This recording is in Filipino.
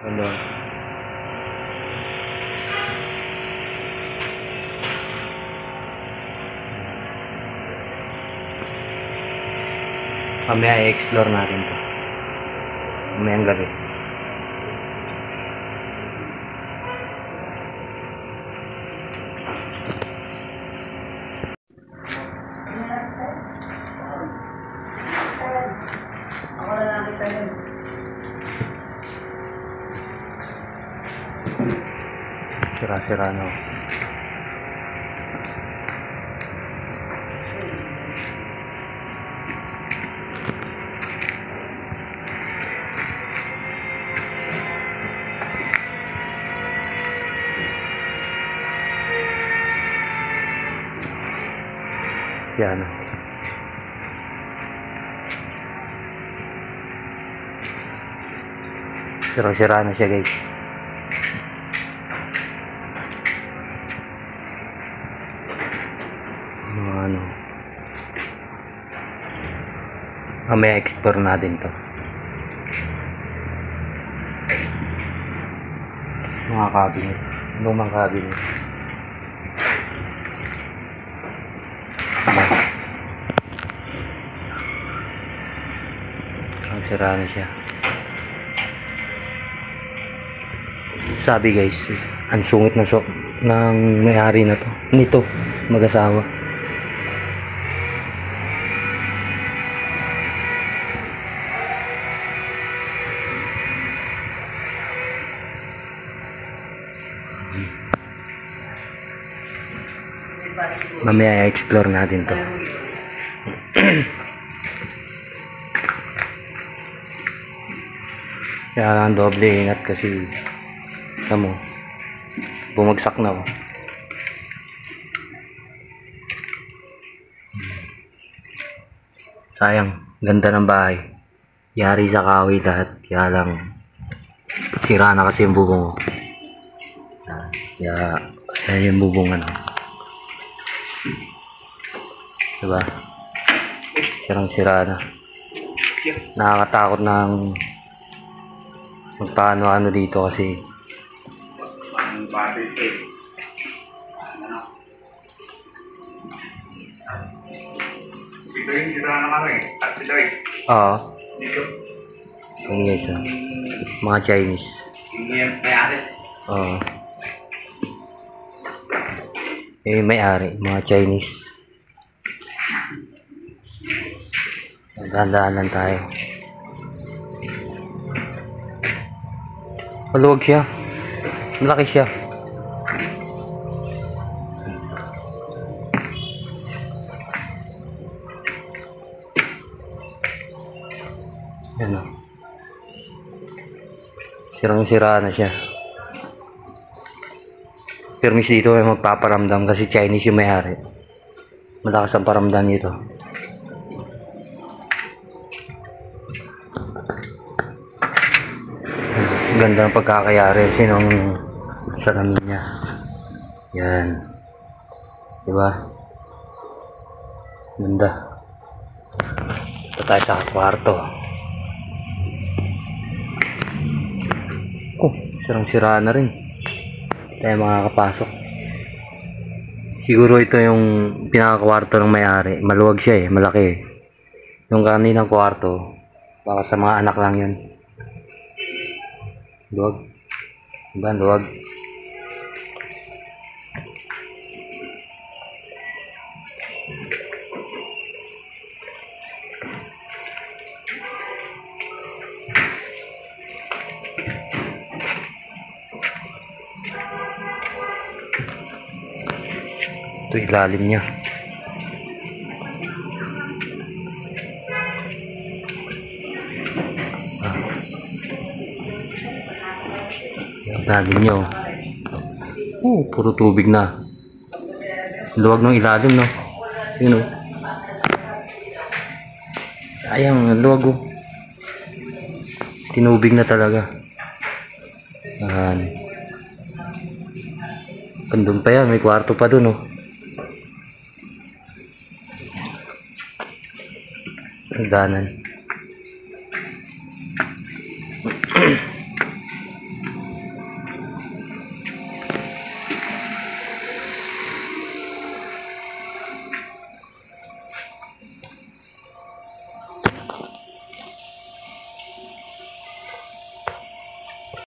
Ano? Mamaya i-explore natin to. Mamayang gabi. Sira-sira no. Yan. Sira-sira na siya, guys. Ano. Mamaya explore natin to. Mga cabinet. Lumang cabinet. Ang sira na siya. Sabi guys, ang sungit na ng may-ari na to. Nito, mag-asawa. Mamaya i-explore natin to. Kaya ang doble ingat kasi mo bumagsak na. Sayang, ganda ng bahay. Yari sa kahoy lahat. Kaya lang sira na kasi yung bubong. Kaya yung bubong ano. Diba? Sirang-sira na. Nakakatakot ng magpaano-ano dito kasi Ito yung sira na kami. At ito eh. oo. Dito. Yung guys, mga Chinese. Yung may-ari. Oo. Yung may-ari, mga Chinese. Magandaan lang tayo. Maluwag siya. Malaki siya. Yan o. Sirang-sira na siya. Permis dito ay magpaparamdam kasi Chinese yung may-ari. Malakas ang paramdam nito. Ganda ng pagkakayari sinong salamin niya. Yan. Diba? Ganda. Ito tayo sa kwarto. Sirang-sira na rin. Tayo makakapasok. Siguro ito yung pinakakwarto ng may-ari. Maluwag siya eh. Malaki eh. Yung kaninang kwarto, baka sa mga anak lang yun. Luwag. Diba? Luwag. Ito ilalim niya. Ilalim niya oh. Puro tubig na. Luwag ng ilalim no. Yun oh. Sayang, luwag oh. Tinubig na talaga. Andun pa yan, may kwarto pa dun oh. Hagdanan.